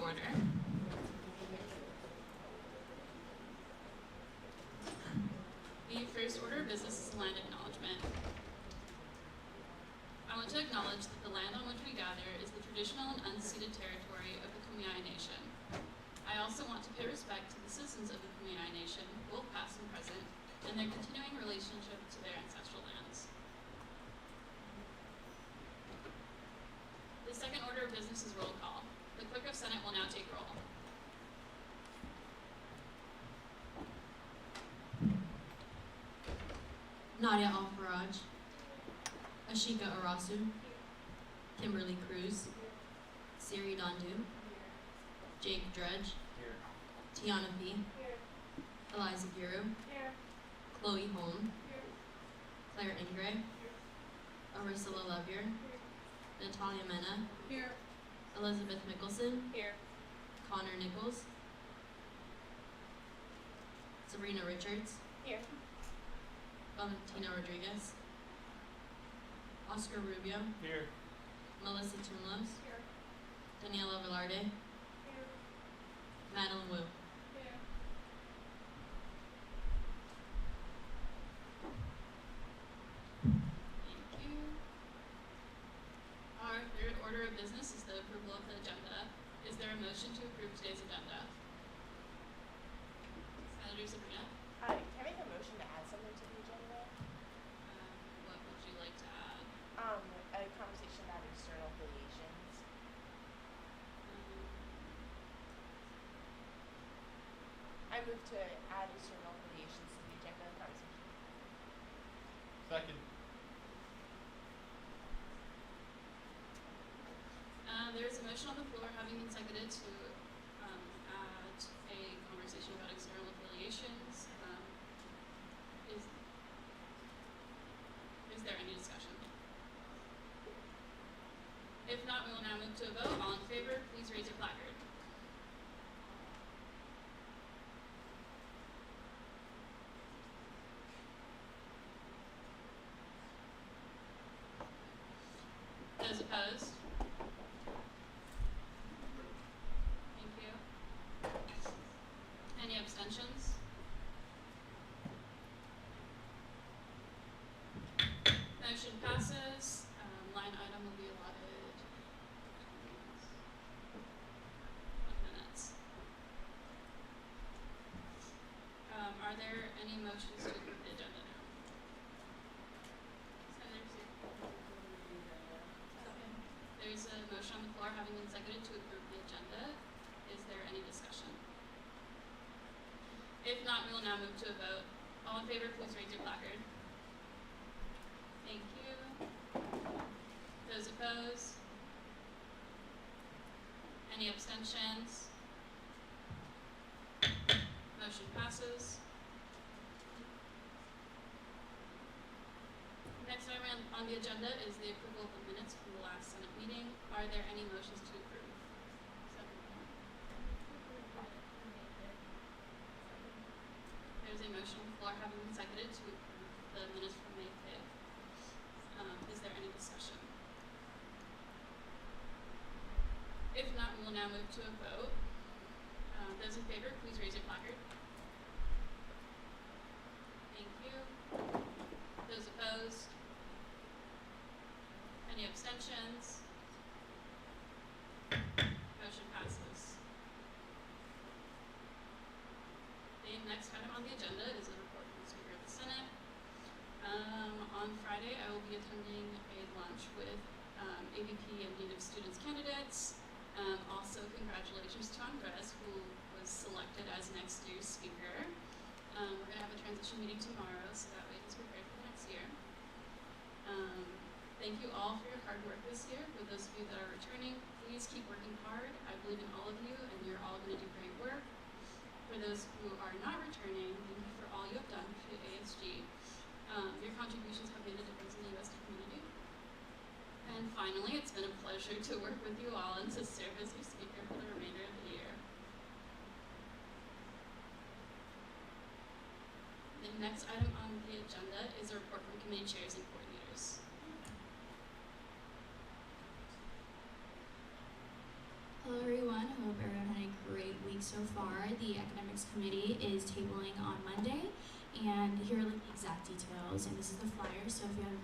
order. The first order of business is land acknowledgement. I want to acknowledge that the land on which we gather is the traditional and unceded territory of the Kumeyaay Nation. I also want to pay respect to the citizens of the Kumeyaay Nation, both past and present, and their continuing relationship to their ancestral lands. The second order of business is roll call. The Clerk of Senate will now take roll. Nadia Alfaraj, Ashika Arasu, Kimberly Cruz, Siri Dondu, Jake Dredge, Here. Tiana B, Eliza Giroux, Chloe Holm, Claire Ingray, Arisala Levier, Natalia Mena, Here. Elizabeth Mickelson, Here. Connor Nichols, Sabrina Richards, Here. Valentina Rodriguez, Oscar Rubio, Here. Melissa Tumlos, Here. Daniela Velarde, Here. Madeline Wu. Here. Thank you. Our third order of business is the approval of the agenda. Is there a motion to approve today's agenda? Senator Sabrina, Hi, can I make a motion to add something to the agenda? what would you like to add? A conversation about external affiliations. I move to add external affiliations to the agenda conversation. Second. There's a motion on the floor having been seconded to add a conversation about external affiliations. Is there any discussion? If not, we will now move to a vote. All in favor, please raise your placard. Those opposed? Thank you. Any abstentions? Motion passes. Line item will be allotted 1 minute. Are there any motions to approve the agenda now? Senator Sue. There's a motion on the floor having been seconded to approve the agenda. Is there any discussion? If not, we will now move to a vote. All in favor, please raise your placard. Thank you. Those opposed? Any abstentions? Motion passes. Next item on the agenda is the approval of the minutes from the last Senate meeting. Are there any motions to approve? There's a motion on the floor having been seconded to approve the minutes from May 5th. Is there any discussion? If not, we will now move to a vote. Those in favor, please raise your placard. Thank you. Those opposed? Any abstentions? Motion passes. The next item on the agenda is a report from the Speaker of the Senate. On Friday, I will be attending a lunch with AVP and Dean of Students candidates. Also, congratulations to Andres, who was selected as next year's speaker. We're going to have a transition meeting tomorrow, so that way he's prepared for the next year. Thank you all for your hard work this year. For those of you that are returning, please keep working hard. I believe in all of you, and you're all going to do great work. For those who are not returning, thank you for all you have done for ASG. Your contributions have made a difference in the USD community. And finally, it's been a pleasure to work with you all and to serve as your speaker for the remainder of the year. The next item on the agenda is a report from committee chairs and coordinators. Hello everyone, hope everyone so far, the academics committee is tabling on Monday, and here are like the exact details, and this is the flyer, so if you have,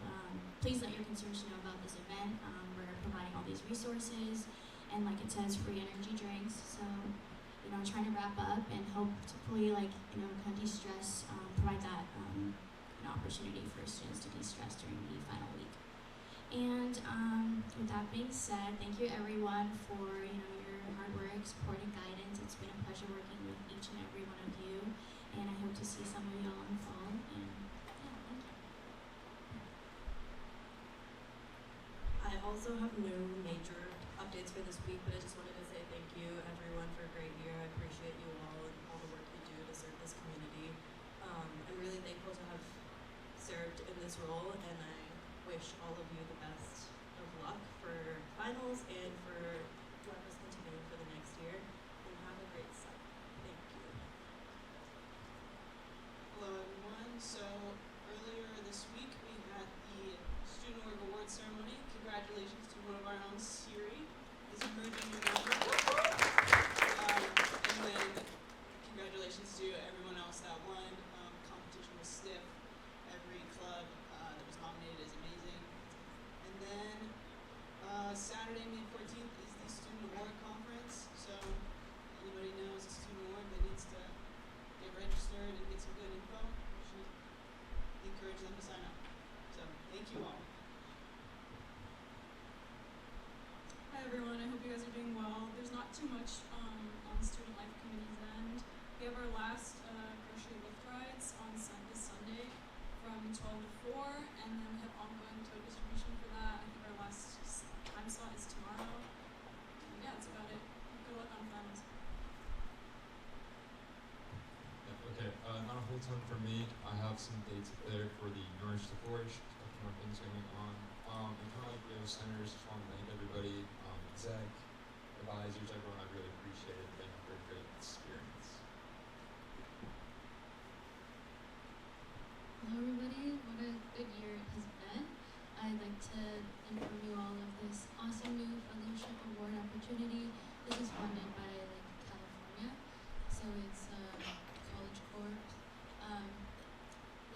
please let your concerns know about this event. We're providing all these resources, and like it says, free energy drinks, so, you know, trying to wrap up and hopefully, like, you know, kind of de-stress, provide that, an opportunity for students to de-stress during the final week. And with that being said, thank you everyone for, you know, your hard work, support, and guidance. It's been a pleasure working with each and every one of you, and I hope to see some of y'all in the fall. And yeah, thank you. I also have no major updates for this week, but I just wanted to say thank you everyone for a great year. I appreciate you all and all the work you do to serve this community. I'm really thankful to have served in this role, and I wish all of you the best of luck for finals and for whoever's continuing for the next year, and have a great summer. Thank you. Hello everyone. So earlier this week we had the Student Org Award ceremony. Congratulations to one of our own, Siri, is emerging your number. And then congratulations to everyone else that won. Competition was stiff. Every club that was nominated is amazing. And then Saturday, May 14th is the Student Award Conference. So anybody knows a student award that needs to get registered and get some good info, we should encourage them to sign up. So thank you all. Hi everyone, I hope you guys are doing well. There's not too much on Student Life Committee's end. We have our last grocery lift rides on this Sunday from 12 to 4, and then we have ongoing tote distribution for that. I think our last time slot is tomorrow. And yeah, that's about it. Good luck on finals. Yeah, okay, not a whole ton for me. I have some dates up there for the Nourish to Flourish, a couple more things going on. And kind of like the centers, just want to thank everybody, exec, advisors, everyone. I really appreciate it. Thank you for a great experience. Hello everybody, what a good year it has been. I'd like to inform you all of this awesome new fellowship award opportunity. This is funded by California, so it's College Corp.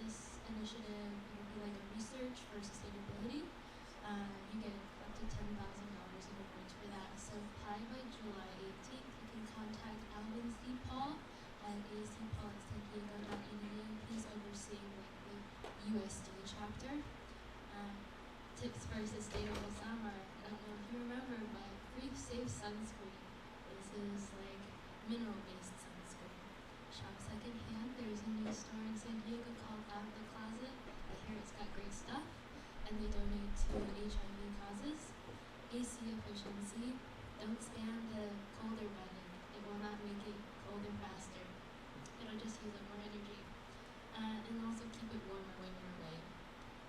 This initiative will be like a research for sustainability. You get up to $10,000 in awards for that. So apply by July 18th. You can contact Alvin C. Paul at acpaul@sandiego.edu. He's overseeing the USD chapter. Tips for sustainable summer. I don't know if you remember, but free safe sunscreen. This is like mineral-based sunscreen. Shop secondhand. There's a new store in San Diego called Out of the Closet. I hear it's got great stuff, and they donate to HIV causes. AC efficiency. Don't spam the colder button. It will not make it colder faster. It'll just use up more energy. And also keep it warmer when you're away.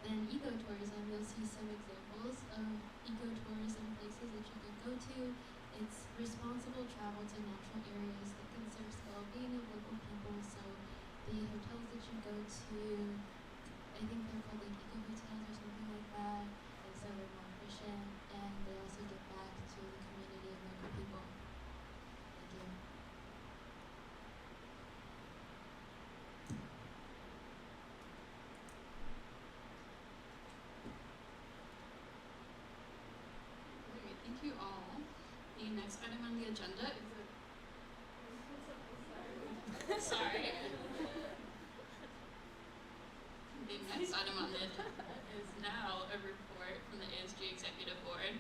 Then ecotourism, you'll see some examples of ecotourism places that you can go to. It's responsible travel to natural areas that conserves the well-being of local people. So the hotels that you go to, I think they're called like eco hotels or something like that. And so they're more efficient, and they also give back to the community and local people. Thank you. Great, thank you all. The next item on the agenda is sorry. The next item on the agenda is now a report from the ASG Executive Board.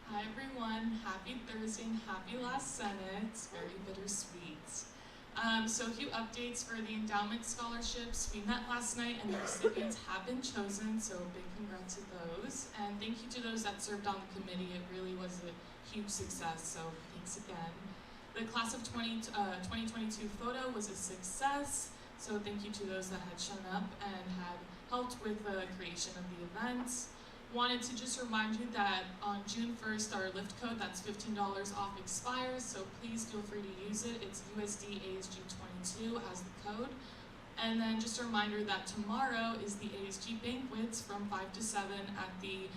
Hi everyone, happy Thursday and happy last Senate. It's very bittersweet. So a few updates for the endowment scholarships. We met last night and the recipients have been chosen, so big congrats to those. And thank you to those that served on the committee. It really was a huge success, so thanks again. The class of 2022 photo was a success, so thank you to those that had shown up and had helped with the creation of the event. Wanted to just remind you that on June 1st, our lift code, that's $15 off, expires, so please feel free to use it. It's USD ASG 22 as the code. And then just a reminder that tomorrow is the ASG banquets from 5 to 7 at the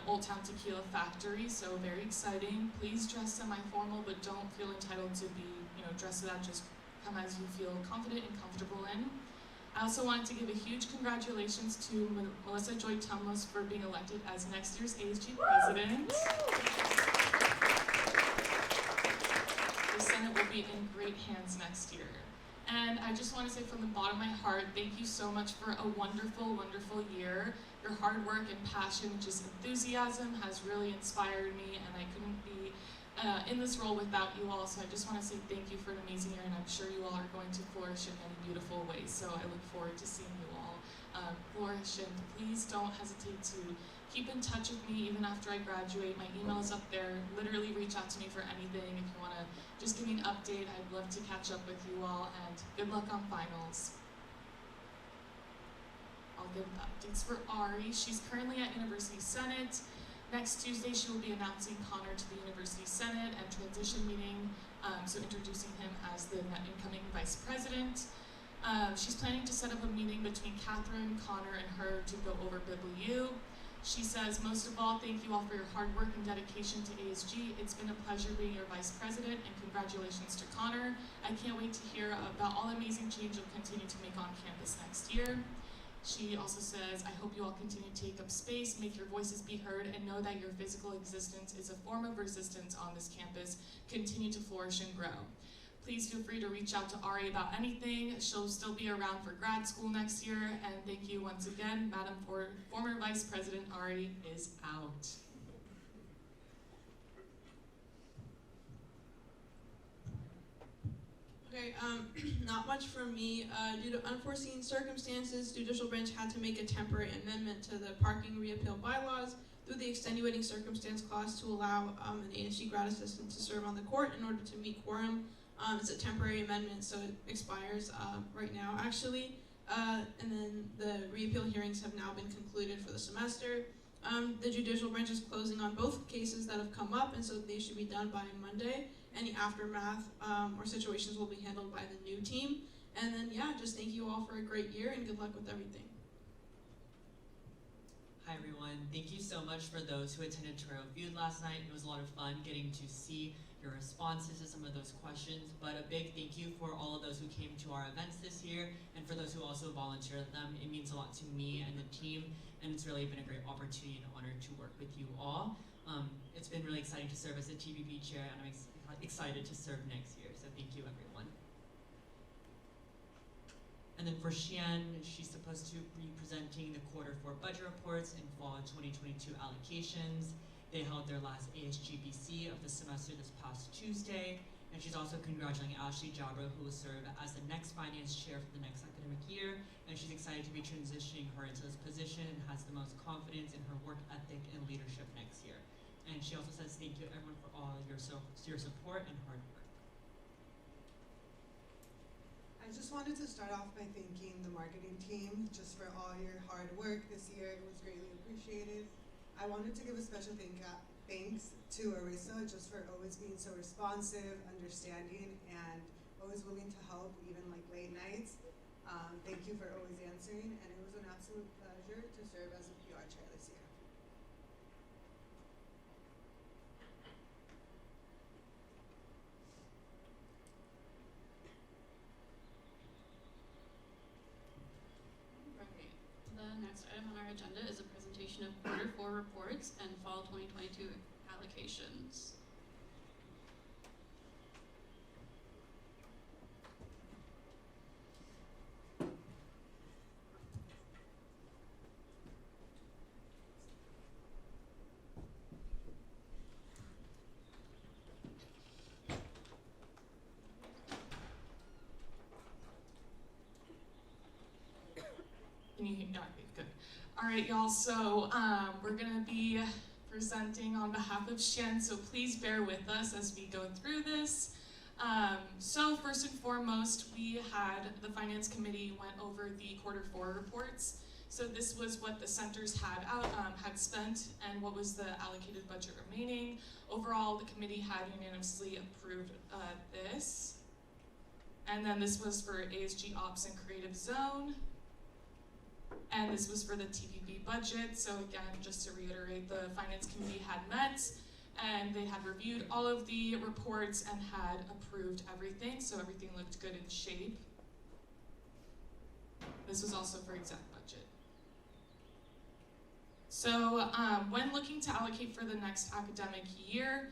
Old Town Tequila Factory, so very exciting. Please dress semi-formal, but don't feel entitled to be, dressed to that. Just come as you feel confident and comfortable in. I also wanted to give a huge congratulations to Melissa Joy Tumlos for being elected as next year's ASG president. The Senate will be in great hands next year. And I just want to say from the bottom of my heart, thank you so much for a wonderful, wonderful year. Your hard work and passion, just enthusiasm has really inspired me, and I couldn't be in this role without you all. So I just want to say thank you for an amazing year, and I'm sure you all are going to flourish in many beautiful ways. So I look forward to seeing you all flourish, and please don't hesitate to keep in touch with me even after I graduate. My email is up there. Literally reach out to me for anything. If you want to just give me an update, I'd love to catch up with you all, and good luck on finals. I'll give updates for Ari. She's currently at University Senate. Next Tuesday, she will be announcing Connor to the University Senate and transition meeting, so introducing him as the incoming vice president. She's planning to set up a meeting between Catherine, Connor, and her to go over BibLU. She says, most of all, thank you all for your hard work and dedication to ASG. It's been a pleasure being your vice president, and congratulations to Connor. I can't wait to hear about all the amazing change you'll continue to make on campus next year. She also says, I hope you all continue to take up space, make your voices be heard, and know that your physical existence is a form of resistance on this campus. Continue to flourish and grow. Please feel free to reach out to Ari about anything. She'll still be around for grad school next year. And thank you once again, Madam former Vice President Ari is out. Okay, not much from me. Due to unforeseen circumstances, Judicial Branch had to make a temporary amendment to the parking reappeal bylaws through the extenuating circumstance clause to allow an ASG grad assistant to serve on the court in order to meet quorum. It's a temporary amendment, so it expires right now, actually. And then the reappeal hearings have now been concluded for the semester. The Judicial Branch is closing on both cases that have come up, and so they should be done by Monday. Any aftermath or situations will be handled by the new team. And then, yeah, just thank you all for a great year and good luck with everything. Hi everyone, thank you so much for those who attended Toro Feud last night. It was a lot of fun getting to see your responses to some of those questions, but a big thank you for all of those who came to our events this year and for those who also volunteered at them. It means a lot to me and the team, and it's really been a great opportunity and honor to work with you all. It's been really exciting to serve as a TVP chair, and I'm excited to serve next year, so thank you everyone. And then for Xian, she's supposed to be presenting the Q4 budget reports and fall 2022 allocations. They held their last ASGBC of the semester this past Tuesday, and she's also congratulating Ashley Jabra, who will serve as the next finance chair for the next academic year, and she's excited to be transitioning her into this position and has the most confidence in her work ethic and leadership next year. And she also says thank you everyone for all your support and hard work. I just wanted to start off by thanking the marketing team just for all your hard work this year. It was greatly appreciated. I wanted to give a special thanks to Arissa just for always being so responsive, understanding, and always willing to help, even like late nights. Thank you for always answering, and it was an absolute pleasure to serve as a PR chair this year. Right. The next item on our agenda is a presentation of Q4 reports and fall 2022 allocations. Can you hear me? Okay, good. All right, y'all, so we're gonna be presenting on behalf of Xian, so please bear with us as we go through this. So first and foremost, the Finance Committee went over the Q4 reports. So this was what the centers had spent and what was the allocated budget remaining. Overall, the committee had unanimously approved this. And then this was for ASG Ops and Creative Zone. and this was for the TPP budget. So again, just to reiterate, the Finance Committee had met, and they had reviewed all of the reports and had approved everything, so everything looked good in shape. This was also for exec budget. So when looking to allocate for the next academic year,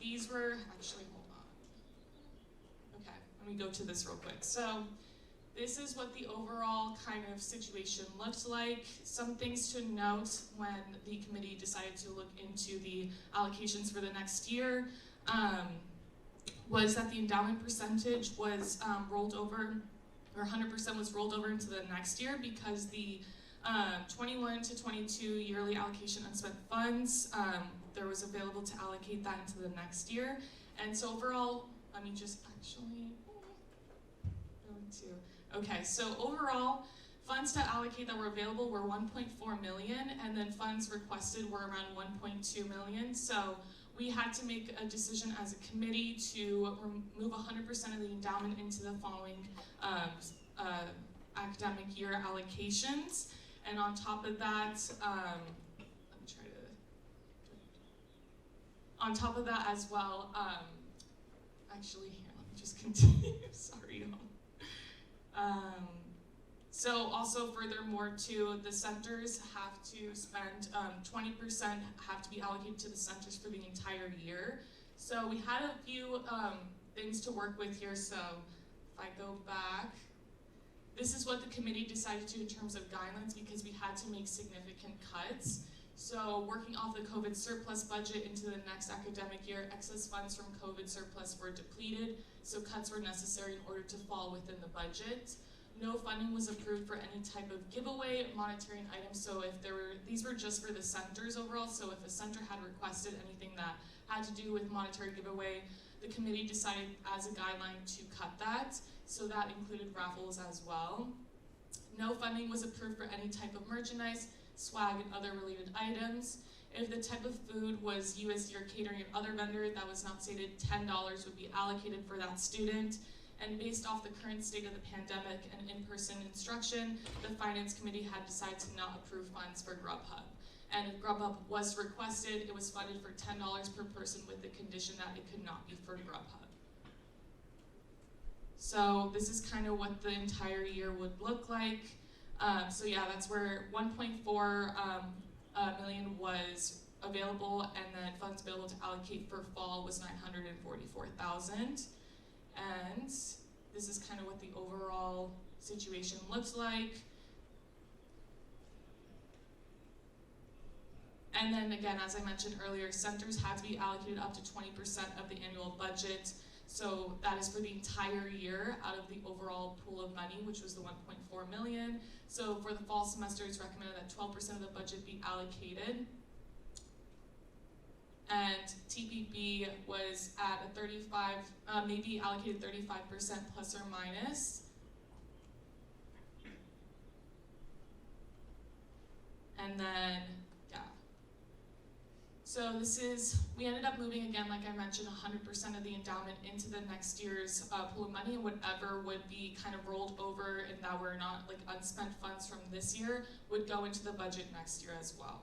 these were, actually, hold on. Okay, let me go to this real quick. So this is what the overall kind of situation looks like. Some things to note when the committee decided to look into the allocations for the next year was that the endowment percentage was rolled over, or 100% was rolled over into the next year, because the 21 to 22 yearly allocation unspent funds, there was available to allocate that into the next year. And so overall, let me just actually go to, okay, so overall, funds to allocate that were available were 1.4 million, and then funds requested were around 1.2 million. So we had to make a decision as a committee to remove 100% of the endowment into the following academic year allocations. And on top of that, on top of that as well, actually here, let me just continue, sorry. So also furthermore too, the centers have to spend, 20% have to be allocated to the centers for the entire year. So we had a few things to work with here. So if I go back, this is what the committee decided to do in terms of guidelines, because we had to make significant cuts. So working off the COVID surplus budget into the next academic year, excess funds from COVID surplus were depleted, so cuts were necessary in order to fall within the budget. No funding was approved for any type of giveaway monetary items. So if there were, these were just for the centers overall. So if a center had requested anything that had to do with monetary giveaway, the committee decided as a guideline to cut that. So that included raffles as well. No funding was approved for any type of merchandise, swag, and other related items. If the type of food was USD or catering or other vendor that was not stated, $10 would be allocated for that student. And based off the current state of the pandemic and in-person instruction, the Finance Committee had decided to not approve funds for Grubhub. And if Grubhub was requested, it was funded for $10 per person with the condition that it could not be for Grubhub. So this is kind of what the entire year would look like. So yeah, that's where 1.4 million was available, and then funds available to allocate for fall was 944,000. And this is kind of what the overall situation looks like. And then again, as I mentioned earlier, centers had to be allocated up to 20% of the annual budget. So that is for the entire year out of the overall pool of money, which was the 1.4 million. So for the fall semester, it's recommended that 12% of the budget be allocated. And TPP was at a 35, maybe allocated 35% plus or minus. And then, yeah. So this is, we ended up moving again, like I mentioned, 100% of the endowment into the next year's pool of money, and whatever would be kind of rolled over and that were not like unspent funds from this year would go into the budget next year as well.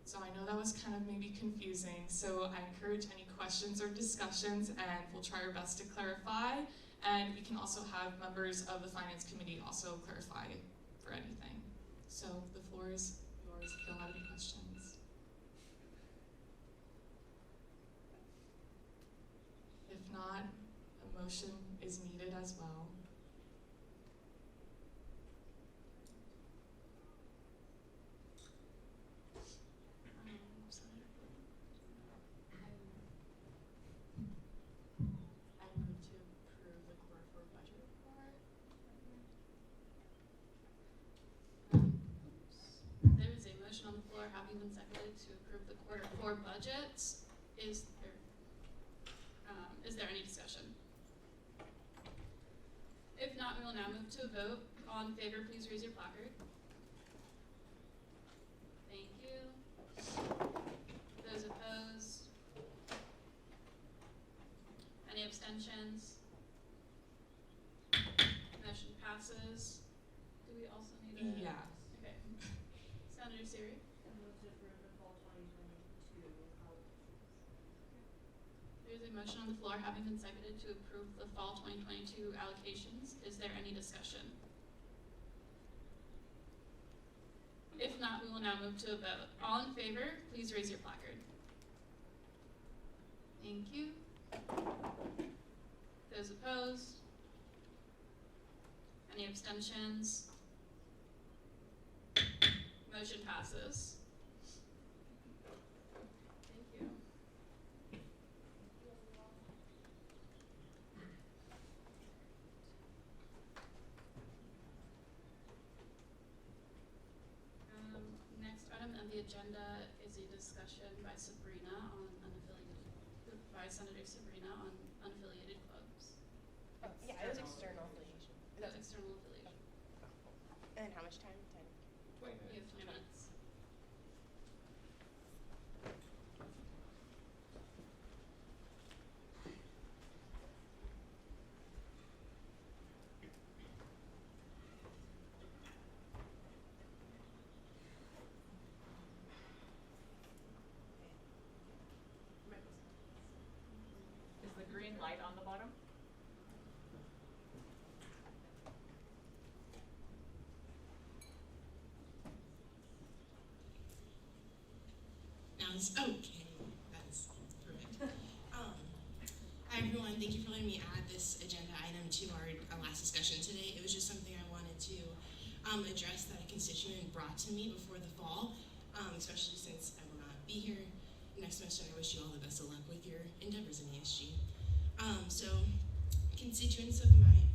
So I know that was kind of maybe confusing, so I encourage any questions or discussions, and we'll try our best to clarify. And we can also have members of the Finance Committee also clarify for anything. So the floor is yours if you'll have any questions. If not, a motion is needed as well. On the floor, having been seconded to approve the Q4 budget. Is there any discussion? If not, we will now move to a vote. All in favor, please raise your placard. Thank you. Those opposed? Any abstentions? Motion passes. There's a motion on the floor having been seconded to approve the fall 2022 allocations. Is there any discussion? If not, we will now move to a vote. All in favor, please raise your placard. Thank you. Those opposed? Any abstentions? Motion passes. Thank you. Next item on the agenda is a discussion by Sabrina on Senator Sabrina on unaffiliated clubs. Oh, yeah, it was external affiliation. That's external affiliation. And how much time? 10. You have 20 minutes. Is the green light on the bottom? Now it's okay. That's perfect. Hi everyone, thank you for letting me add this agenda item to our last discussion today. It was just something I wanted to address that a constituent brought to me before the fall, especially since I will not be here next semester. I wish you all the best of luck with your endeavors in ASG. So constituents of mine,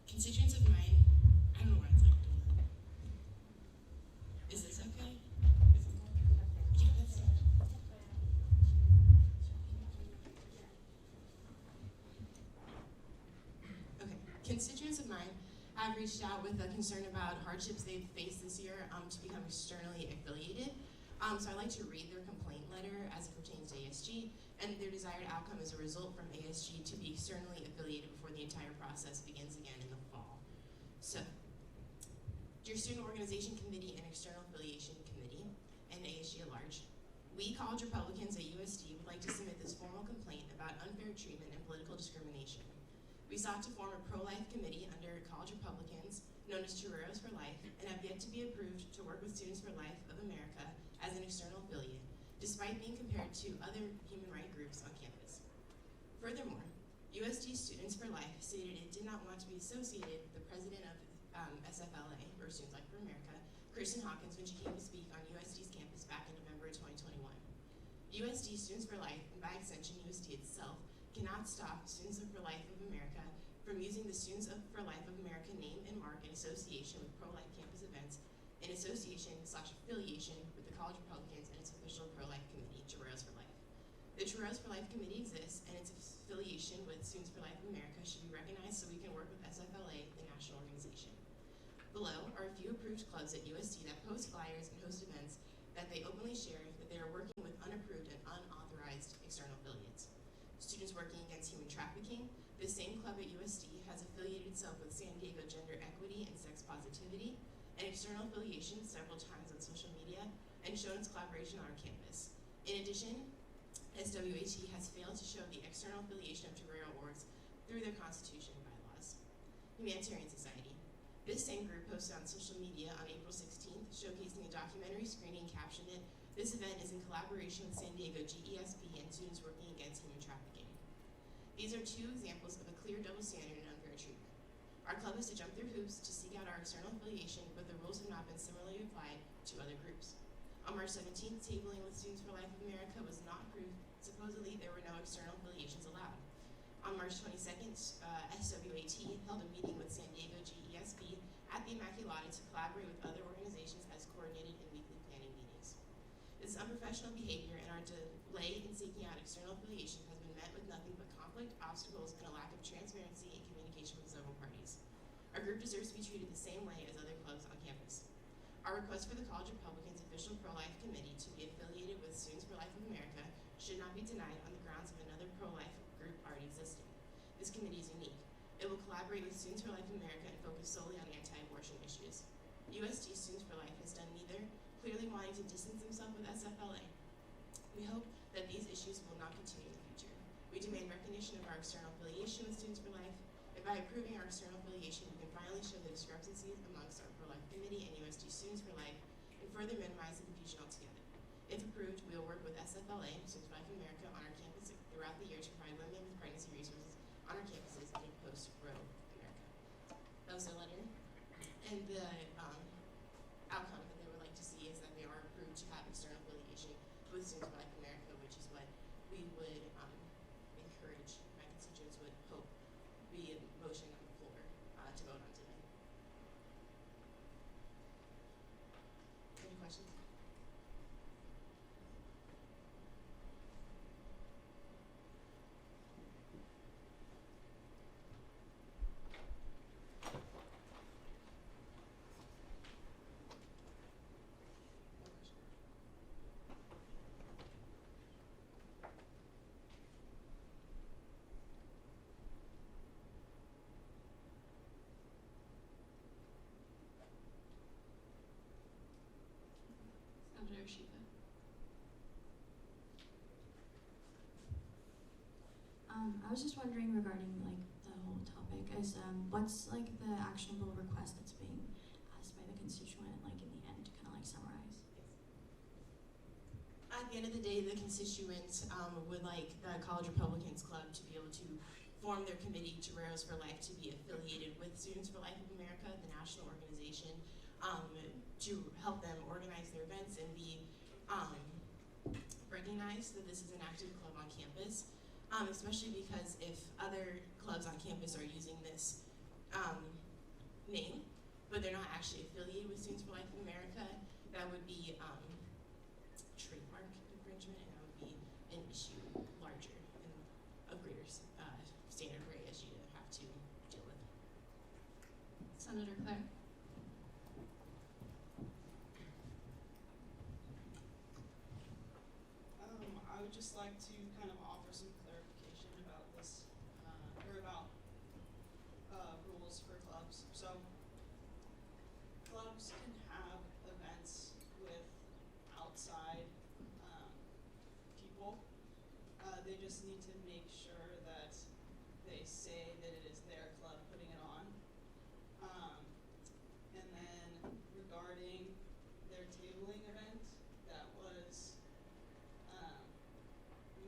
I don't know why it's like that. Is this okay? Yeah, that's it. Okay, constituents of mine have reached out with a concern about hardships they've faced this year to become externally affiliated. So I'd like to read their complaint letter as it pertains to ASG and their desired outcome as a result from ASG to be externally affiliated before the entire process begins again in the fall. So, Dear Student Organization Committee and External Affiliation Committee, and ASG at large, we college Republicans at USD would like to submit this formal complaint about unfair treatment and political discrimination. We sought to form a pro-life committee under college Republicans, known as Churros for Life, and have yet to be approved to work with Students for Life of America as an external affiliate, despite being compared to other human rights groups on campus. Furthermore, USD Students for Life stated it did not want to be associated with the president of SFLA, or Students Life for America, Kristen Hawkins, when she came to speak on USD's campus back in November 2021. USD Students for Life, and by extension USD itself, cannot stop Students for Life of America from using the Students for Life of America name and mark in association with pro-life campus events in association/affiliation with the College Republicans and its official pro-life committee, Churros for Life. The Churros for Life committee exists, and its affiliation with Students for Life of America should be recognized so we can work with SFLA, the national organization. Below are a few approved clubs at USD that post flyers and host events that they openly share that they are working with unapproved and unauthorized external affiliates. Students Working Against Human Trafficking, the same club at USD has affiliated itself with San Diego Gender Equity and Sex Positivity, an external affiliation several times on social media, and shown its collaboration on our campus. In addition, SWAT has failed to show the external affiliation of Torero orgs through their constitution and bylaws. Humanitarian Society. This same group posted on social media on April 16th, showcasing a documentary screening captioned it, "This event is in collaboration with San Diego GESP and Students Working Against Human Trafficking." These are two examples of a clear double standard and unfair treatment. Our club has to jump through hoops to seek out our external affiliation, but the rules have not been similarly applied to other groups. On March 17th, tabling with Students for Life of America was not approved. Supposedly, there were no external affiliations allowed. On March 22nd, SWAT held a meeting with San Diego GESP at the Immaculata to collaborate with other organizations as coordinated in weekly planning meetings. This is unprofessional behavior, and our delay in seeking out external affiliation has been met with nothing but conflict, obstacles, and a lack of transparency and communication with several parties. Our group deserves to be treated the same way as other clubs on campus. Our request for the College Republicans official pro-life committee to be affiliated with Students for Life of America should not be denied on the grounds of another pro-life group already existing. This committee is unique. It will collaborate with Students for Life of America and focus solely on anti-abortion issues. USD Students for Life has done neither, clearly wanting to distance themselves with SFLA. We hope that these issues will not continue demand recognition of our external affiliation with Students for Life. And by approving our external affiliation, we can finally show the discrepancies amongst our pro-life committee and USD Students for Life and further minimize the confusion altogether. If approved, we will work with SFLA, Students for Life in America, on our campus throughout the year to provide women with pregnancy resources on our campuses in post-Roe America. That was their letter. And the outcome that they would like to see is that they are approved to have external affiliation with Students for Life America, which is what we would encourage, my constituents would hope be a motion on the floor to vote on today. Any questions? Senator Shiva. I was just wondering regarding like the whole topic is what's like the actionable request that's being asked by the constituent like in the end to kind of like summarize? At the end of the day, the constituents would like the College Republicans Club to be able to form their committee to Rails for Life to be affiliated with Students for Life of America, the national organization, to help them organize their events and be recognized that this is an active club on campus, especially because if other clubs on campus are using this name, but they're not actually affiliated with Students for Life of America, that would be trademark infringement, and that would be an issue larger and of greater standard for ASG to have to deal with. Senator Claire. I would just like to kind of offer some clarification about this, or about rules for clubs. So, clubs can have events with outside people. They just need to make sure that they say that it is their club putting it on. And then regarding their tabling event, that was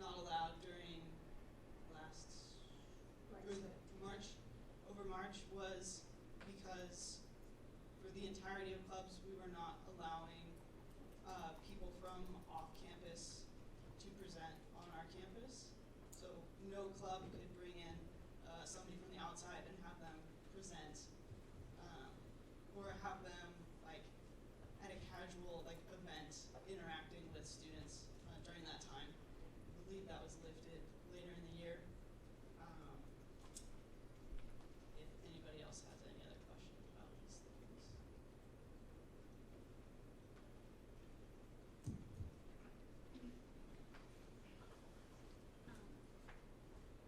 not allowed during March was because for the entirety of clubs we were not allowing people from off campus to present on our campus. So no club could bring in somebody from the outside and have them present or have them like at a casual like event interacting with students during that time. I believe that was lifted later in the year. If anybody else has any other questions about these things.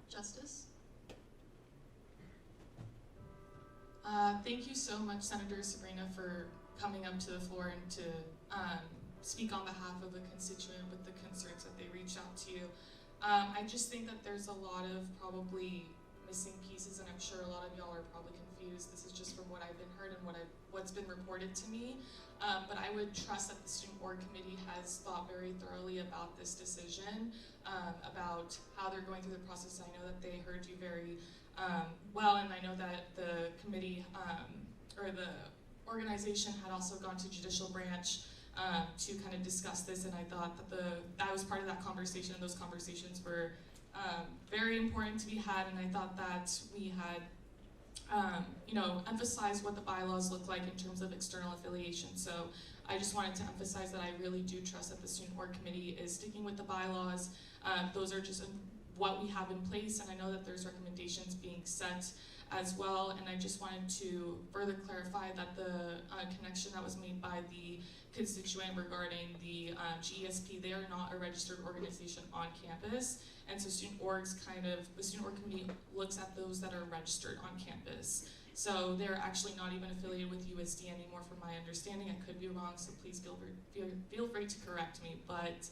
Justice. Thank you so much, Senator Sabrina, for coming up to the floor and to speak on behalf of a constituent with the concerns that they reached out to you. I just think that there's a lot of probably missing pieces, and I'm sure a lot of y'all are probably confused. This is just from what I've been heard and what's been reported to me. But I would trust that the Student Board Committee has thought very thoroughly about this decision, about how they're going through the process. I know that they heard you very well, and I know that the committee or the organization had also gone to judicial branch to kind of discuss this, and I thought that that was part of that conversation. Those conversations were very important to be had, and I thought that we had emphasized what the bylaws look like in terms of external affiliation. So I just wanted to emphasize that I really do trust that the Student Board Committee is sticking with the bylaws. Those are just what we have in place, and I know that there's recommendations being set as well, and I just wanted to further clarify that the connection that was made by the constituent regarding the GESP, they are not a registered organization on campus, and so the Student Org Committee looks at those that are registered on campus. So they're actually not even affiliated with USD anymore from my understanding. I could be wrong, so please feel free to correct me, but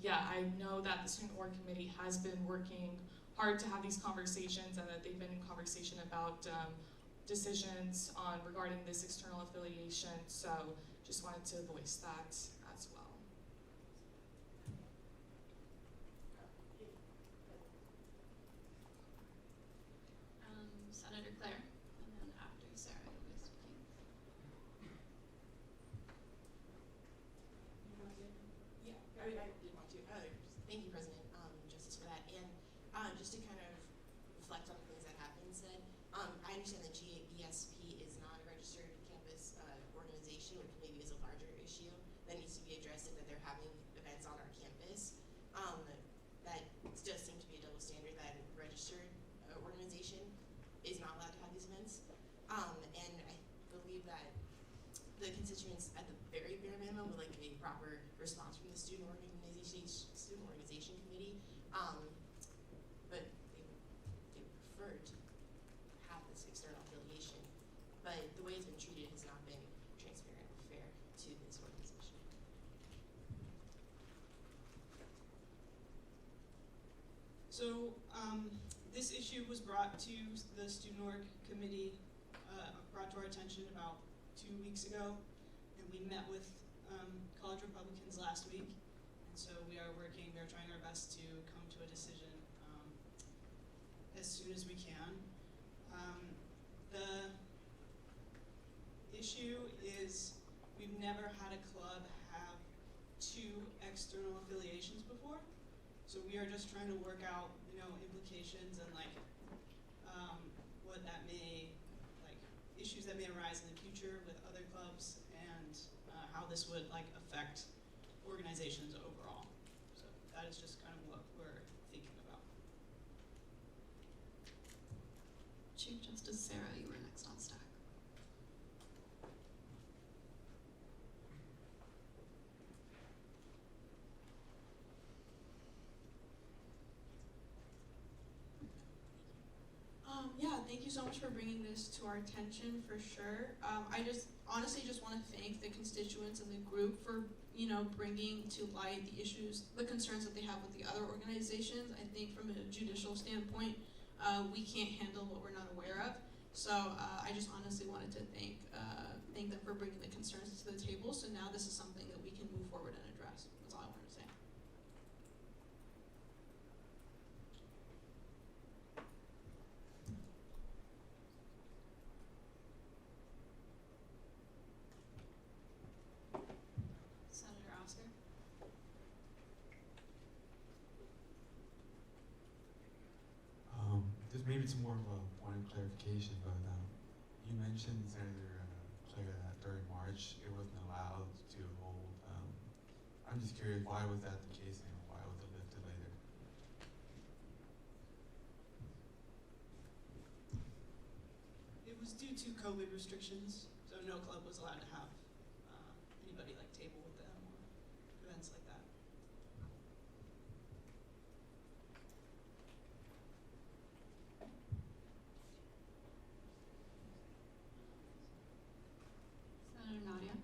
Yeah, I know that the Student Org Committee has been working hard to have these conversations and that they've been in conversation about decisions on regarding this external affiliation, so just wanted to voice that as well. Senator Claire, and then after Sarah, you'll be speaking. Yeah, I did want to. Thank you, President Justice, for that. And just to kind of reflect on the things that have been said, I understand that GESP is not a registered campus organization, which maybe is a larger issue that needs to be addressed, and that they're having events on our campus. That does seem to be a double standard that a registered organization is not allowed to have these events. And I believe that the constituents at the very bare minimum would like a proper response from the student organization committee. But they prefer to have this external affiliation. But the way it's been treated has not been transparent or fair to this organization. So this issue was brought to the Student Org Committee, brought to our attention about 2 weeks ago, and we met with college Republicans last week, and so we are trying our best to come to a decision as soon as we can. The issue is we've never had a club have 2 external affiliations before. So we are just trying to work out, implications and what that may, issues that may arise in the future with other clubs, and how this would affect organizations overall. So that is just kind of what we're thinking about. Chief Justice Sarah, you were next on stack. Yeah, thank you so much for bringing this to our attention, for sure. I honestly just want to thank the constituents and the group for, bringing to light the issues, the concerns that they have with the other organizations. I think from a judicial standpoint, we can't handle what we're not aware of. So I just honestly wanted to thank them for bringing the concerns to the table. So now this is something that we can move forward and address. That's all I wanted to say. Senator Oscar. This maybe it's more of a point of clarification, but you mentioned, Senator Claire, that during March it wasn't allowed to hold. I'm just curious, why was that the case and why was it lifted later? It was due to COVID restrictions, so no club was allowed to have anybody table with them or events like that. Senator Nadia.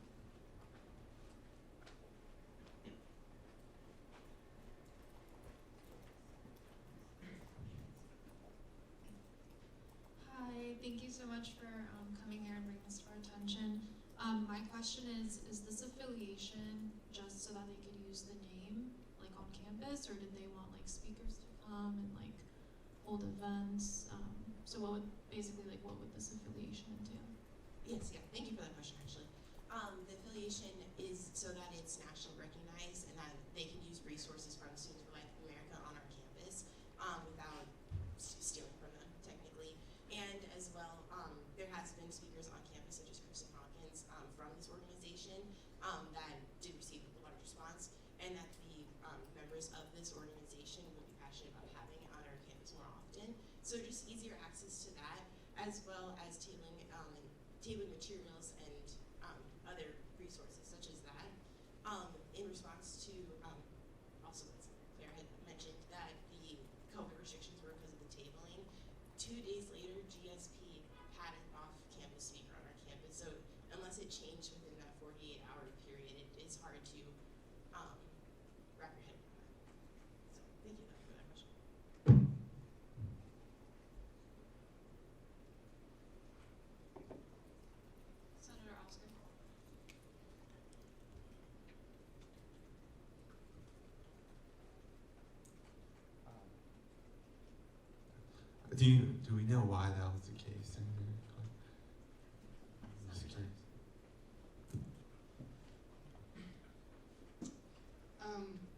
Hi, thank you so much for coming here and bringing this to our attention. My question is this affiliation just so that they could use the name on campus, or did they want speakers to come and hold events? So what would this affiliation entail? Yes, yeah, thank you for that question, actually. The affiliation is so that it's nationally recognized and that they can use resources from Students for Life of America on our campus without stealing from them, technically. And as well, there has been speakers on campus, such as Kristen Hawkins, from this organization that did receive a large response, and that the members of this organization will be passionate about having on our campus more often. So just easier access to that, as well as tabling materials and other resources such as that. In response to also what Claire had mentioned, that the COVID restrictions were because of the tabling. 2 days later, GSP had an off-campus speaker on our campus. So unless it changed within that 48-hour period, it is hard to Do we know why that was the case? Just curious.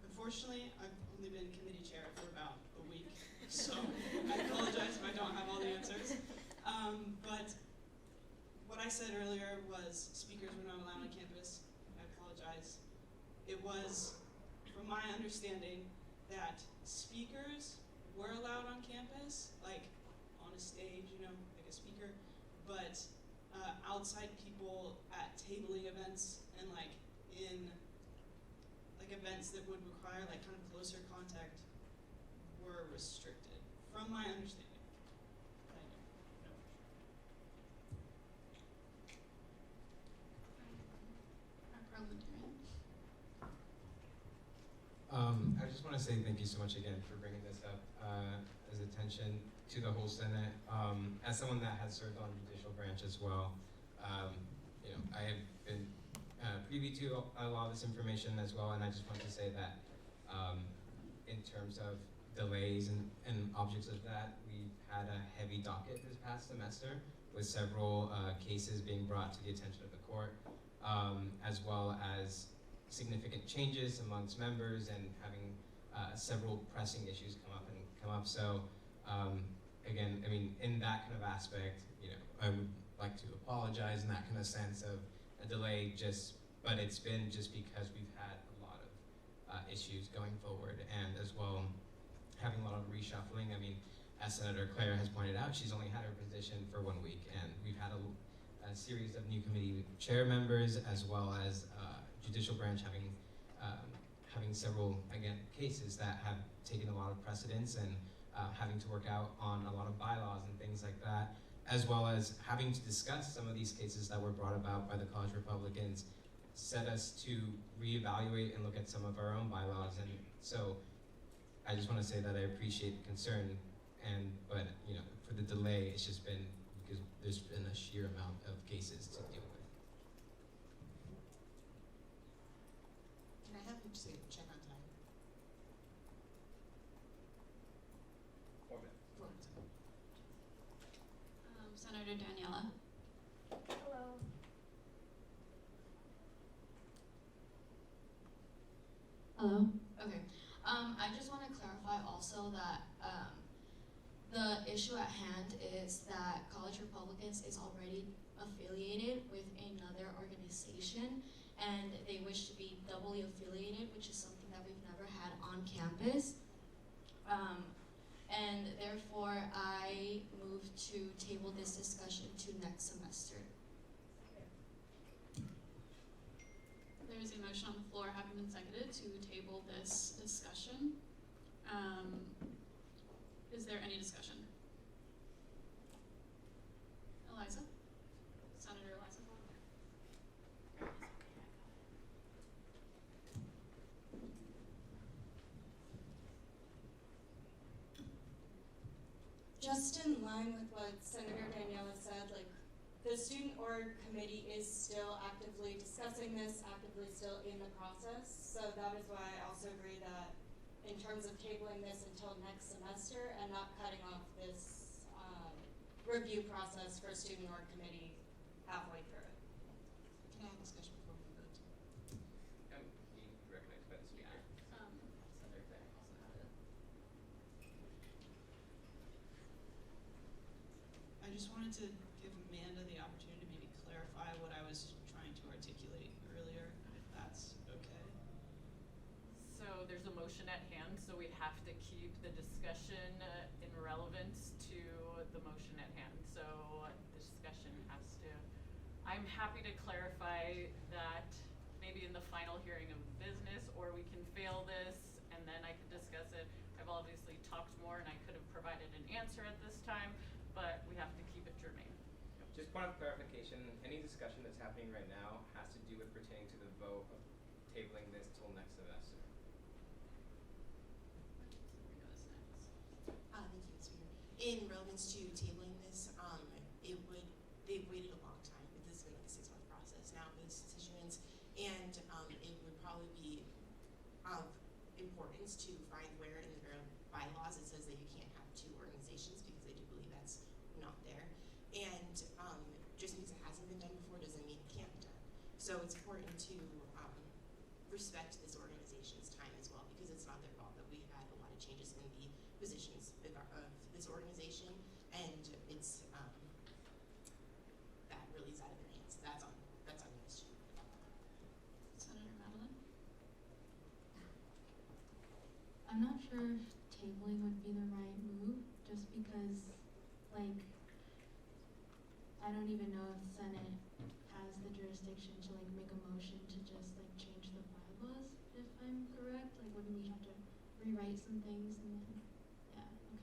Unfortunately, I've only been committee chair for about a week, so I apologize if I don't have all the answers. But what I said earlier was speakers were not allowed on campus. I apologize. It was, from my understanding, that speakers were allowed on campus, like on a stage, you know, like a speaker, but outside people at tabling events and like in like events that would require like kind of closer contact were restricted, from my understanding. I don't know. Our parliamentarian. I just want to say thank you so much again for bringing this up as attention to the whole Senate. As someone that has served on judicial branch as well, you know, I have been privy to a lot of this information as well, and I just want to say that in terms of delays and objects of that, we've had a heavy docket this past semester with several cases being brought to the attention of the court, as well as significant changes amongst members and having several pressing issues come up. So again, I mean, in that kind of aspect, you know, I would like to apologize in that kind of sense of a delay, but it's been just because we've had a lot of issues going forward, and as well having a lot of reshuffling. I mean, as Senator Claire has pointed out, she's only had her position for 1 week, and we've had a series of new committee chair members, as well as judicial branch having several, again, cases that have taken a lot of precedence, and having to work out on a lot of bylaws and things like that, as well as having to discuss some of these cases that were brought about by the college Republicans, set us to reevaluate and look at some of our own bylaws. And so I just want to say that I appreciate the concern, but you know, for the delay, it's just been because there's been a sheer amount of cases to deal with. Can I have you say check on time? 4 minutes. 4 minutes. Senator Daniela. Hello. Hello? Okay. I just want to clarify also that the issue at hand is that College Republicans is already affiliated with another organization, and they wish to be doubly affiliated, which is something that we've never had on campus. And therefore, I move to table this discussion to next semester. There is a motion on the floor having been seconded to table this discussion. Is there any discussion? Eliza? Senator Eliza? Just in line with what Senator Daniela said, like, the student org committee is still actively discussing this, actively still in the process. So that is why I also agree that in terms of tabling this until next semester and not cutting off this review process for student org committee halfway through it. Can I have discussion before we vote? Being recognized by the speaker. Senator Claire also had it. I just wanted to give Amanda the opportunity to maybe clarify what I was trying to articulate earlier, if that's okay. So there's a motion at hand, so we have to keep the discussion in relevance to the motion at hand. So the discussion has to, I'm happy to clarify that maybe in the final hearing of business, or we can fail this and then I can discuss it. I've obviously talked more and I could have provided an answer at this time, but we have to keep it germane. Just point of clarification, any discussion that's happening right now has to do with pertaining to the vote of tabling this till next semester. Thank you, Speaker. In relevance to tabling this, they've waited a long time. This has been like a 6-month process now for these decisions, and it would probably be of importance to find where in the bylaws it says that you can't have 2 organizations, because I do believe that's not there. And just because it hasn't been done before doesn't mean it can't be done. So it's important to respect this organization's time as well, because it's not their fault that we had a lot of changes in the positions of this organization, and it's that really is out of their hands. That's on ASG. Senator Madeline? I'm not sure if tabling would be the right move, just because, like, I don't even know if Senate has the jurisdiction to, like, make a motion to just, like, change the bylaws, if I'm correct. Like, wouldn't we have to rewrite some things and then, yeah, okay.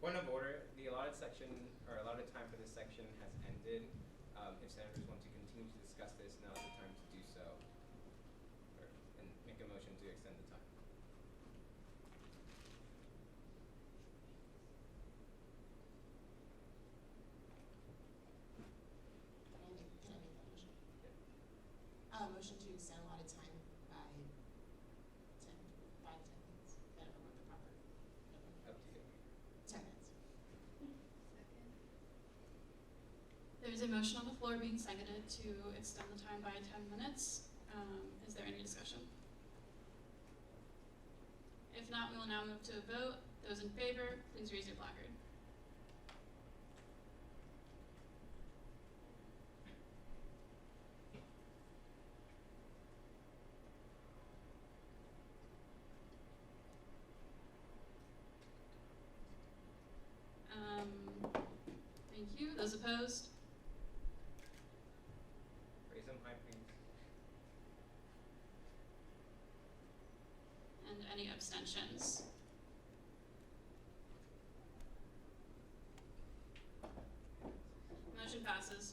Point of order, the allotted section, or allotted time for this section has ended. If senators want to continue to discuss this, now is the time to do so. And make a motion to extend the time. Can I make that motion? Motion to extend allotted time by 5 to 10 minutes. I don't know what the proper Up to you. 10 minutes. There's a motion on the floor being seconded to extend the time by 10 minutes. Is there any discussion? If not, we will now move to a vote. Those in favor, please raise your placard. Thank you. Those opposed? Raise them high, please. And any abstentions? Motion passes.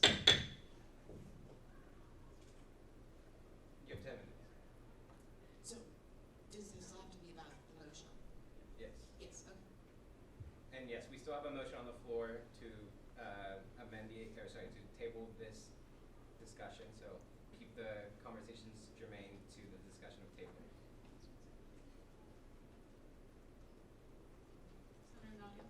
You have 10 minutes. So, does this have to be about the motion? Yes. Yes, okay. And yes, we still have a motion on the floor to to table this discussion. So keep the conversations germane to the discussion of tabling. Senator Nadia.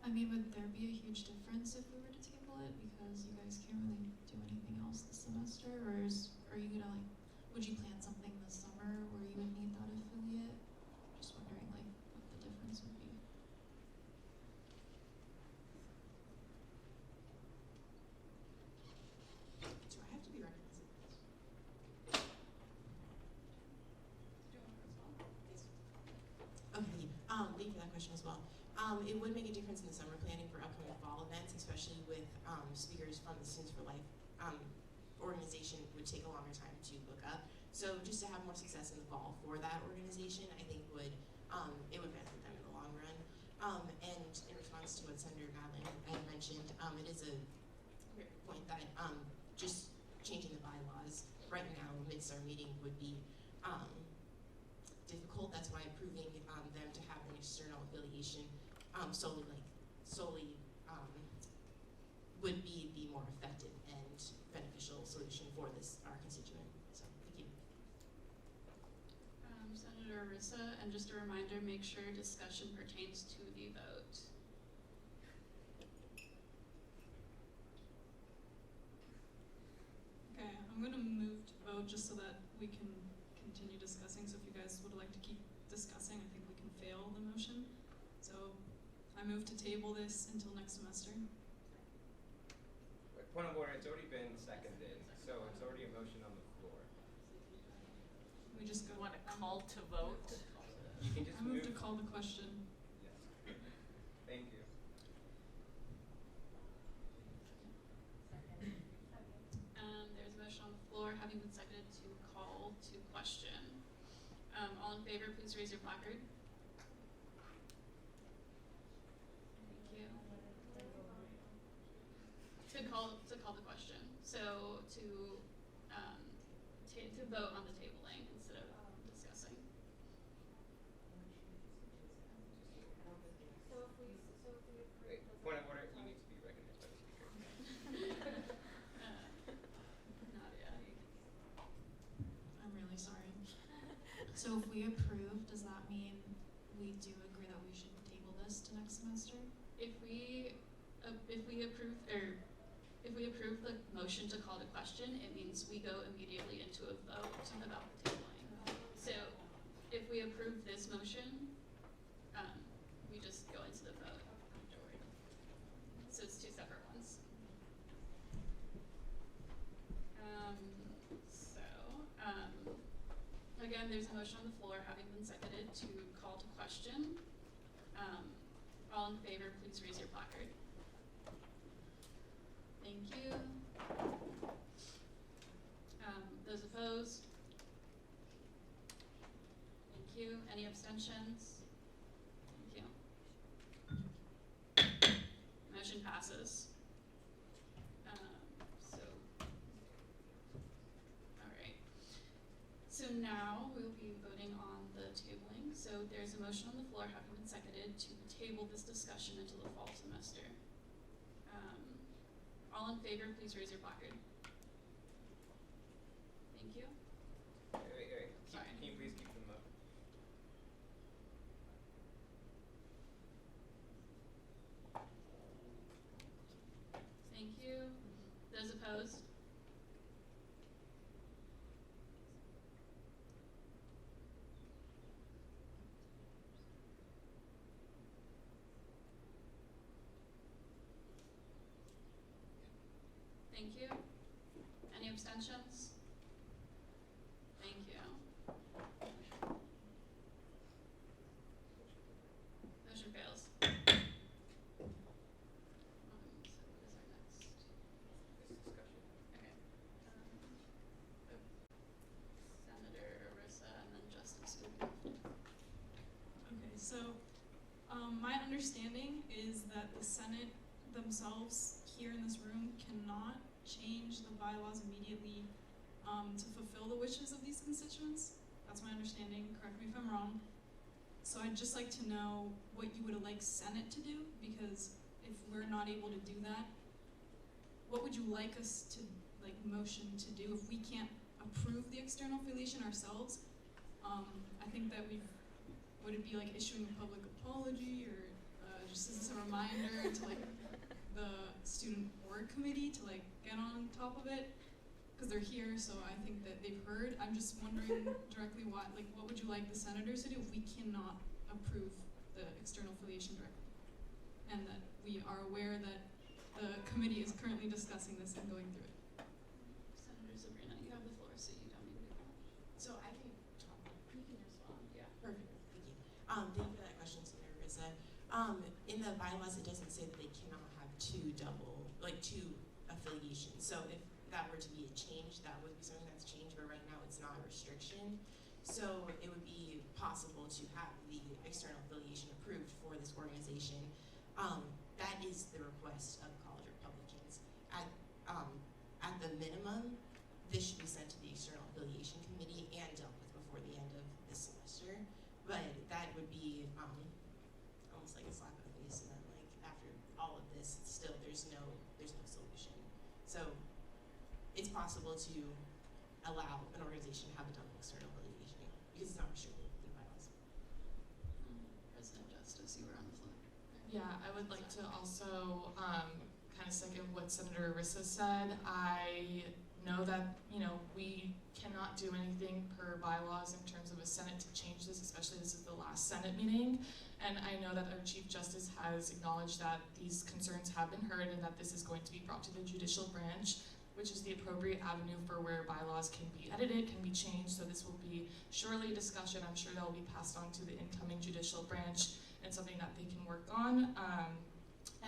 I mean, would there be a huge difference if we were to table it, because you guys can't really do anything else this semester, or are you gonna, like, would you plan something this summer where you would need that affiliate? Just wondering, like, what the difference would be. Do I have to be recognized? Yes. Okay, thank you for that question as well. It would make a difference in the summer planning for upcoming fall events, especially with speakers from the Students for Life organization would take a longer time to book up. So just to have more success in the fall for that organization, I think would it would benefit them in the long run. And in response to what Senator Madeline had mentioned, it is a great point that just changing the bylaws right now amidst our meeting would be difficult. That's why approving them to have an external affiliation solely would be the more effective and beneficial solution for our constituent. So thank you. Senator Arisa, and just a reminder, make sure discussion pertains to the vote. Okay, I'm gonna move to vote just so that we can continue discussing. So if you guys would like to keep discussing, I think we can fail the motion. So I move to table this until next semester. Point of order, it's already been seconded, so it's already a motion on the floor. We just go. Want to call to vote? You can just I move to call the question. Yes. Thank you. There's a motion on the floor, having been seconded to call to question. All in favor, please raise your placard. Thank you. To call the question. So to vote on the tabling instead of discussing. Wait, point of order, you need to be recognized by the speaker. Nadia. I'm really sorry. So if we approve, does that mean we do agree that we should table this to next semester? If we approve the motion to call to question, it means we go immediately into a vote about the tabling. So if we approve this motion, we just go into the vote afterward. So it's two separate ones. Again, there's a motion on the floor having been seconded to call to question. All in favor, please raise your placard. Thank you. Those opposed? Thank you. Any abstentions? Thank you. Motion passes. So now we'll be voting on the tabling. So there's a motion on the floor having been seconded to table this discussion until the fall semester. All in favor, please raise your placard. Thank you. Wait. Sorry. Can you please keep them up? Thank you. Those opposed? Thank you. Any abstentions? Thank you. Motion fails. So what is our next? This discussion. Okay. Senator Arissa and then Justice Goodwin. Okay, so my understanding is that the Senate themselves here in this room cannot change the bylaws immediately to fulfill the wishes of these constituents. That's my understanding, correct me if I'm wrong. So I'd just like to know what you would like Senate to do, because if we're not able to do that, what would you like us to motion to do if we can't approve the external affiliation ourselves? I think that would it be like issuing a public apology, or just as a reminder to the student org committee to get on top of it, because they're here, so I think that they've heard. I'm just wondering directly what would you like the senators to do if we cannot approve the external affiliation directly, and that we are aware that the committee is currently discussing this and going through it. Senator Sabrina, you have the floor, so you don't need to go. So I can talk. You can respond, yeah. Perfect. Thank you. Thank you for that question, Senator Rizza. In the bylaws, it doesn't say that they cannot have two affiliations. So if that were to be a change, that would be something that's changed, but right now it's not a restriction. So it would be possible to have the external affiliation approved for this organization. That is the request of College Republicans. At the minimum, this should be sent to the External Affiliation Committee and dealt with before the end of this semester. But that would be almost like a slap in the face, and then after all of this, still there's no solution. So it's possible to allow an organization to have a double external affiliation because it's not restricted through bylaws. President Justice, you were on the floor. Yeah, I would like to also kind of second what Senator Arissa said. I know that, we cannot do anything per bylaws in terms of a Senate to change this, especially this is the last Senate meeting. And I know that our Chief Justice has acknowledged that these concerns have been heard and that this is going to be brought to the judicial branch, which is the appropriate avenue for where bylaws can be edited, can be changed. So this will be surely a discussion. I'm sure that will be passed on to the incoming judicial branch and something that they can work on.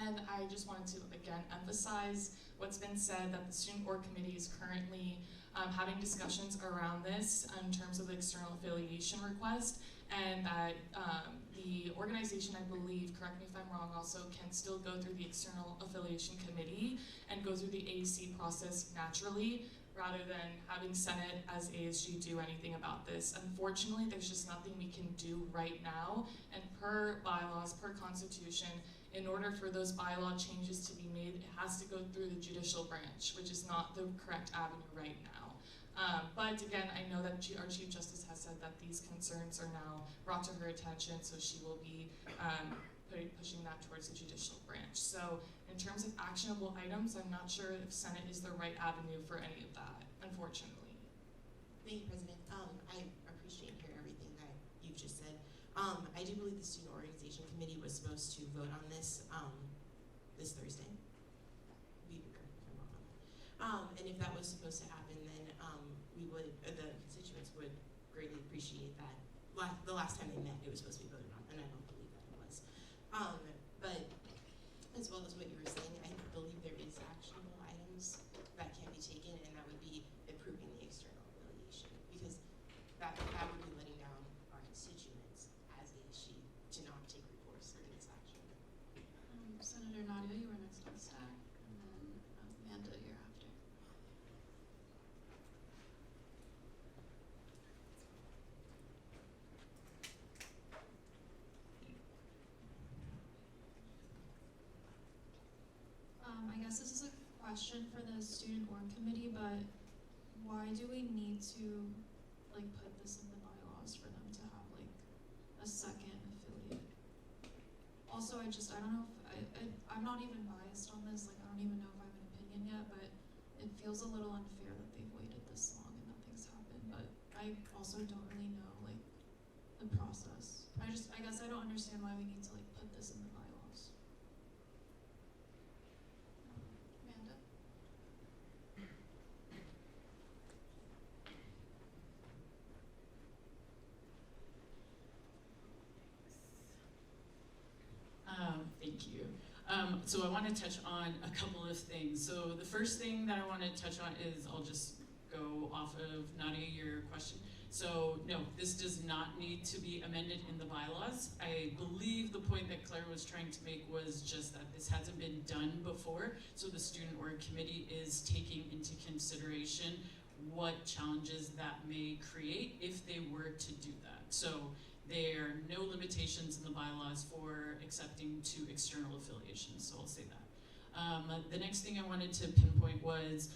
And I just wanted to, again, emphasize what's been said, that the Student Org Committee is currently having discussions around this in terms of the external affiliation request, and that the organization, I believe, correct me if I'm wrong, also can still go through the External Affiliation Committee and go through the AAC process naturally, rather than having Senate as ASG do anything about this. Unfortunately, there's just nothing we can do right now, and per bylaws, per constitution, in order for those bylaw changes to be made, it has to go through the judicial branch, which is not the correct avenue right now. But again, I know that our Chief Justice has said that these concerns are now brought to her attention, so she will be pushing that towards the judicial branch. So in terms of actionable items, I'm not sure if Senate is the right avenue for any of that, unfortunately. Thank you, President. I appreciate hearing everything that you've just said. I do believe the Student Organization Committee was supposed to vote on this this Thursday. Be correct if I'm wrong on that. And if that was supposed to happen, then we would, the constituents would greatly appreciate that. The last time they met, it was supposed to be voted on, and I don't believe that it was. But as well as what you were saying, I believe there is actionable items that can be taken, and that would be improving the external affiliation, because that would be letting down our constituents as ASG to not take recourse in this action. Senator Nadia, you were next on stack, and then Amanda, you're after. I guess this is a question for the student org committee, but why do we need to like put this in the bylaws for them to have like a second affiliate? Also, I don't know if I'm not even biased on this, like I don't even know if I have an opinion yet, but it feels a little unfair that they've waited this long and nothing's happened, but I also don't really know like the process. I guess I don't understand why we need to like put this in the bylaws. Amanda? Thank you. So I want to touch on a couple of things. So the first thing that I want to touch on is, I'll just go off of Nadia, your question. So no, this does not need to be amended in the bylaws. I believe the point that Claire was trying to make was just that this hasn't been done before, so the Student Org Committee is taking into consideration what challenges that may create if they were to do that. So there are no limitations in the bylaws for accepting two external affiliations, so I'll say that. The next thing I wanted to pinpoint was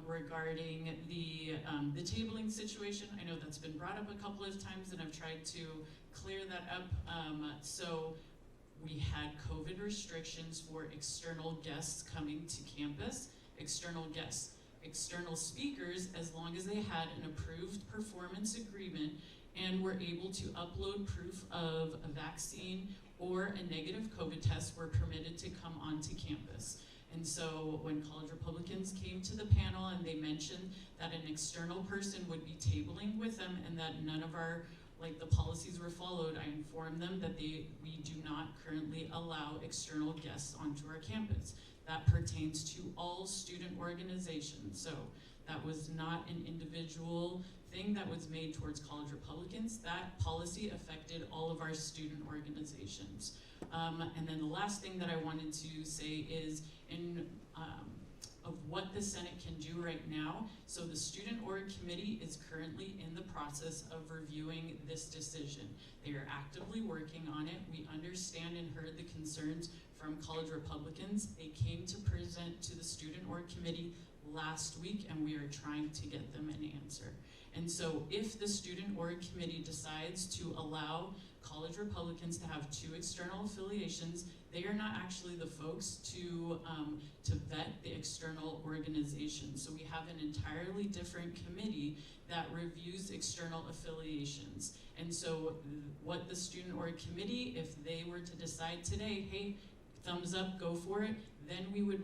regarding the tabling situation. I know that's been brought up a couple of times, and I've tried to clear that up. So we had COVID restrictions for external guests coming to campus. External guests, external speakers, as long as they had an approved performance agreement and were able to upload proof of a vaccine or a negative COVID test, were permitted to come onto campus. And so when College Republicans came to the panel and they mentioned that an external person would be tabling with them and that none of our, the policies were followed, I informed them that we do not currently allow external guests onto our campus. That pertains to all student organizations. So that was not an individual thing that was made towards College Republicans. That policy affected all of our student organizations. And then the last thing that I wanted to say is of what the Senate can do right now. So the Student Org Committee is currently in the process of reviewing this decision. They are actively working on it. We understand and heard the concerns from College Republicans. They came to present to the Student Org Committee last week, and we are trying to get them an answer. And so if the Student Org Committee decides to allow College Republicans to have two external affiliations, they are not actually the folks to vet the external organization. So we have an entirely different committee that reviews external affiliations. And so what the Student Org Committee, if they were to decide today, hey, thumbs up, go for it, then we would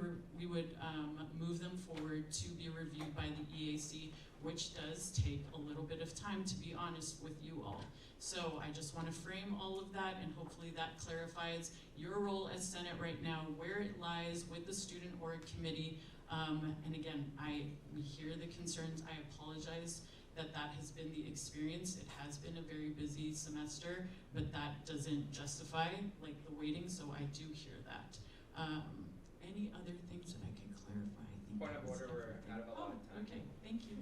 move them forward to be reviewed by the EAC, which does take a little bit of time, to be honest with you all. So I just want to frame all of that, and hopefully that clarifies your role as Senate right now, where it lies with the Student Org Committee. And again, we hear the concerns. I apologize that has been the experience. It has been a very busy semester, but that doesn't justify the waiting, so I do hear that. Any other things that I can clarify? I think Point of order, we're out of allotted time. Okay, thank you.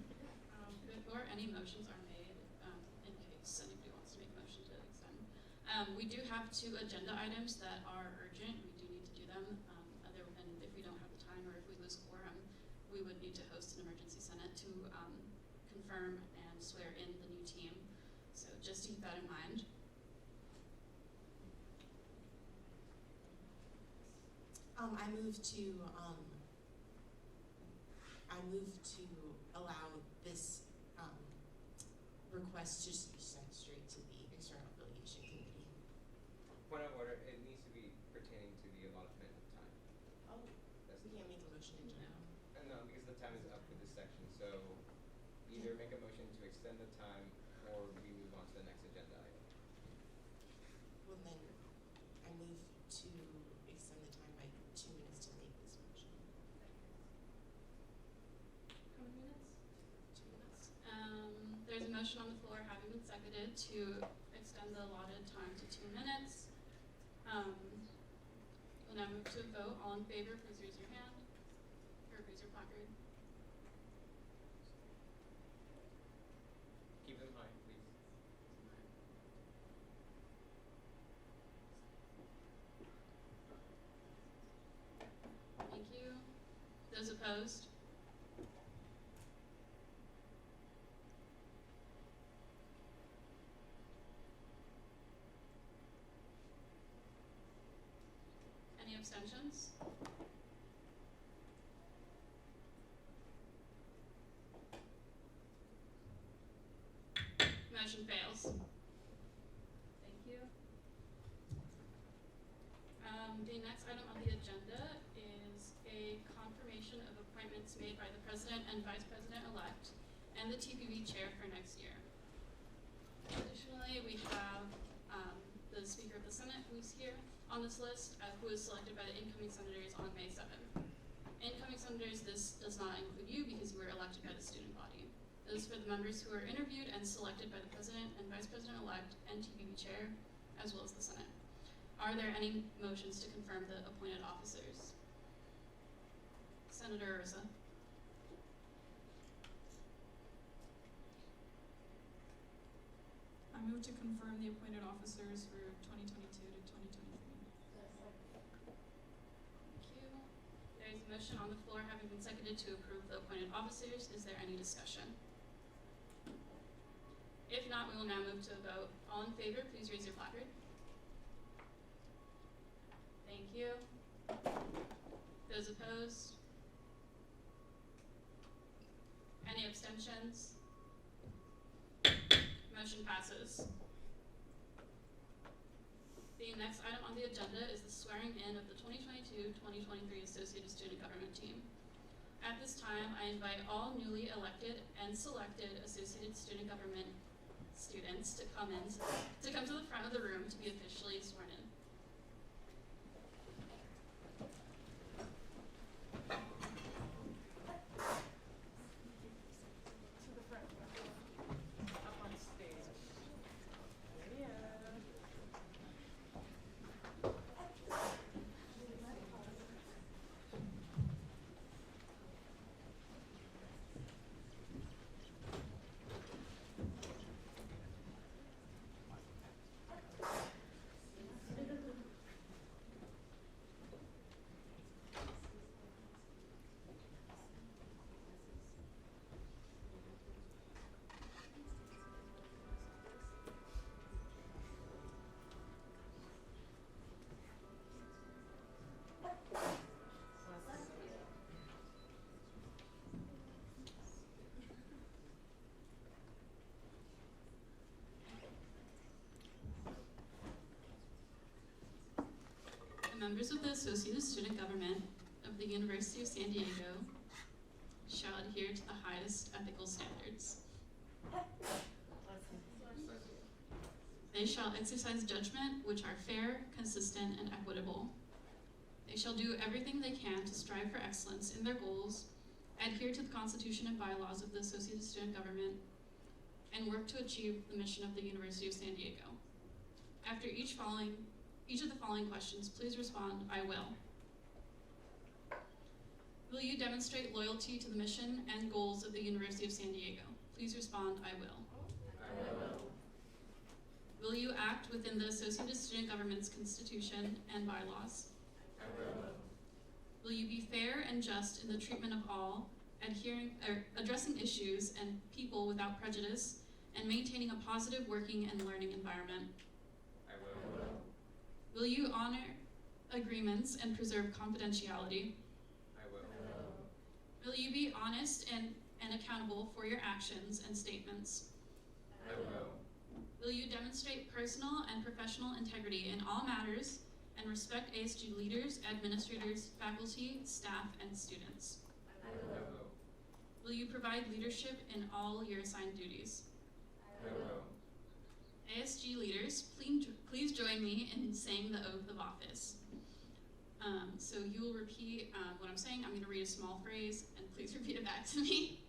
Before any motions are made, in case anybody wants to make a motion to extend, we do have two agenda items that are urgent. We do need to do them. Other than if we don't have the time or if we lose quorum, we would need to host an emergency Senate to confirm and swear in the new team. So just to keep that in mind. I move to allow this request just to be sent straight to the external affiliation committee. Point of order, it needs to be pertaining to the allotment of time. Oh, That's we can't make a motion in general. No, because the time is up for this section, so either make a motion to extend the time or we move on to the next agenda item. Well, then I move to extend the time by 2 minutes to make this motion. How many minutes? 2 minutes. There's a motion on the floor having been seconded to extend the allotted time to 2 minutes. We'll now move to a vote. All in favor, please raise your hand or raise your placard. Keep them high, please. Thank you. Those opposed? Any abstentions? Motion fails. Thank you. The next item on the agenda is a confirmation of appointments made by the President and Vice President-elect and the TPV Chair for next year. Additionally, we have the Speaker of the Senate who's here on this list, who was selected by the incoming senators on May 7th. Incoming senators, this does not include you because you were elected by the student body. This is for the members who are interviewed and selected by the President and Vice President-elect and TPV Chair, as well as the Senate. Are there any motions to confirm the appointed officers? Senator Ursa. I move to confirm the appointed officers for 2022 to 2023. Thank you. There is a motion on the floor having been seconded to approve the appointed officers. Is there any discussion? If not, we will now move to a vote. All in favor, please raise your placard. Thank you. Those opposed? Any abstentions? Motion passes. The next item on the agenda is the swearing in of the 2022-2023 Associated Student Government Team. At this time, I invite all newly elected and selected Associated Student Government students to come to the front of the room to be officially sworn in. Members of the Associated Student Government of the University of San Diego shall adhere to the highest ethical standards. They shall exercise judgment which are fair, consistent, and equitable. They shall do everything they can to strive for excellence in their goals, adhere to the Constitution and bylaws of the Associated Student Government, and work to achieve the mission of the University of San Diego. After each of the following questions, please respond, I will. Will you demonstrate loyalty to the mission and goals of the University of San Diego? Please respond, I will. I will. Will you act within the Associated Student Government's Constitution and bylaws? I will. Will you be fair and just in the treatment of all, addressing issues and people without prejudice, and maintaining a positive working and learning environment. I will. Will you honor agreements and preserve confidentiality? I will. Will you be honest and accountable for your actions and statements? I will. Will you demonstrate personal and professional integrity in all matters and respect ASG leaders, administrators, faculty, staff, and students? I will. Will you provide leadership in all your assigned duties? I will. ASG leaders, please join me in saying the oath of office. So you will repeat what I'm saying. I'm going to read a small phrase, and please repeat it back to me.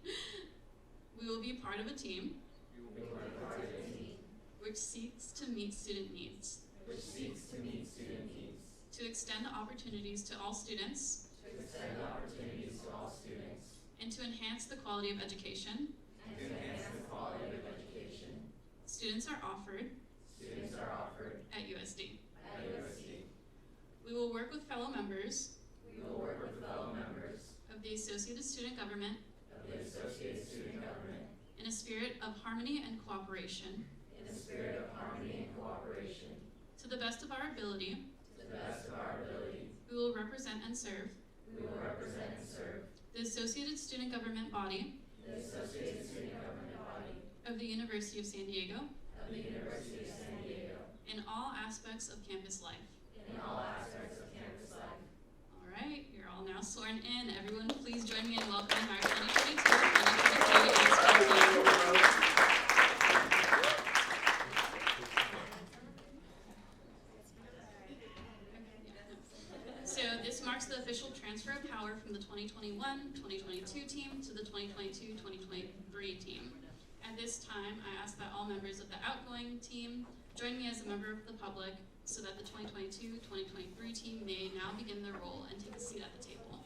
We will be part of a team. We will be part of a team. Which seeks to meet student needs. Which seeks to meet student needs. To extend opportunities to all students. To extend opportunities to all students. And to enhance the quality of education. And to enhance the quality of education. Students are offered. Students are offered. At USD. At USD. We will work with fellow members. We will work with fellow members. Of the Associated Student Government. Of the Associated Student Government. In a spirit of harmony and cooperation. In a spirit of harmony and cooperation. To the best of our ability. To the best of our ability. We will represent and serve. We will represent and serve. The Associated Student Government Body. The Associated Student Government Body. Of the University of San Diego. Of the University of San Diego. In all aspects of campus life. In all aspects of campus life. All right, you're all now sworn in. Everyone, please join me in welcoming our 2022-2023 ASG team. So this marks the official transfer of power from the 2021-2022 team to the 2022-2023 team. At this time, I ask that all members of the outgoing team join me as a member of the public so that the 2022-2023 team may now begin their role and take a seat at the table.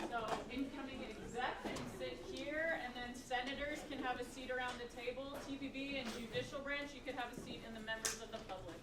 So incoming exec can sit here, and then senators can have a seat around the table. TPB and judicial branch, you could have a seat in the members of the public.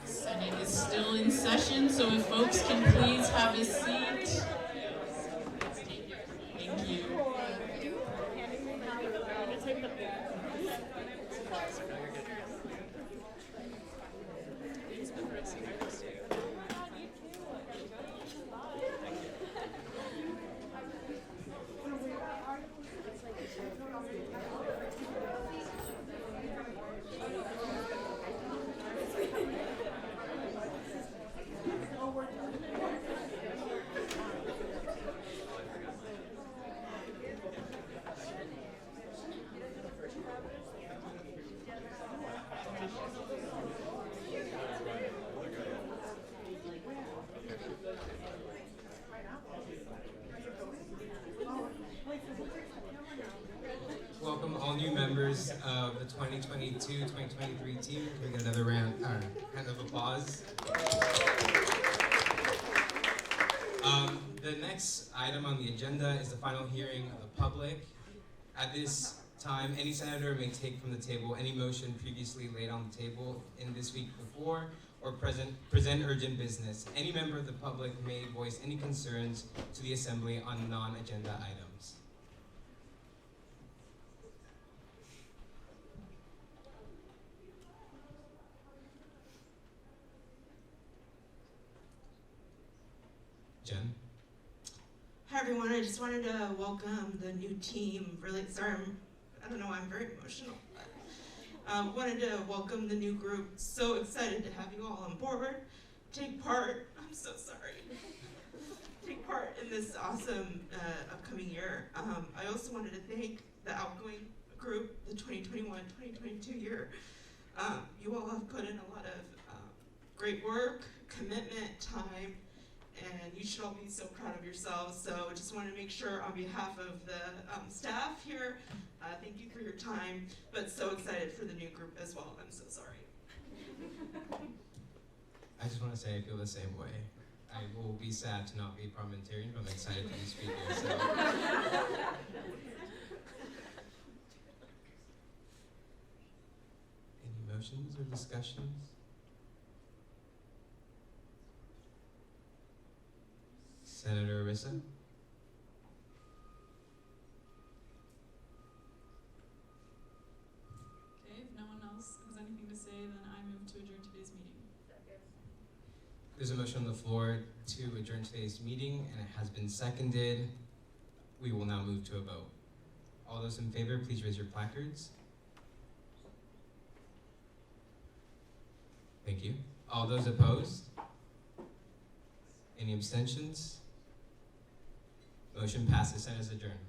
Senate is still in session, so if folks can please have a seat. Thank you. Welcome all new members of the 2022-2023 team. Can we get another round of applause? The next item on the agenda is the final hearing of the public. At this time, any senator may take from the table any motion previously laid on the table in this week before or present urgent business. Any member of the public may voice any concerns to the assembly on non-agenda items. Jen? Hi everyone, I just wanted to welcome the new team. Really, sorry, I don't know why I'm very emotional. Wanted to welcome the new group. So excited to have you all on board. take part. I'm so sorry. Take part in this awesome upcoming year. I also wanted to thank the outgoing group, the 2021-2022 year. You all have put in a lot of great work, commitment, time, and you should all be so proud of yourselves. So I just want to make sure on behalf of the staff here, thank you for your time, but so excited for the new group as well. I'm so sorry. I just want to say I feel the same way. I will be sad to not be parliamentarian, but I'm excited to be speaker. So. Any motions or discussions? Senator Arissa? Okay, if no one else has anything to say, then I move to adjourn today's meeting. There's a motion on the floor to adjourn today's meeting, and it has been seconded. We will now move to a vote. All those in favor, please raise your placards. Thank you. All those opposed? Any abstentions? Motion passes. Senate is adjourned.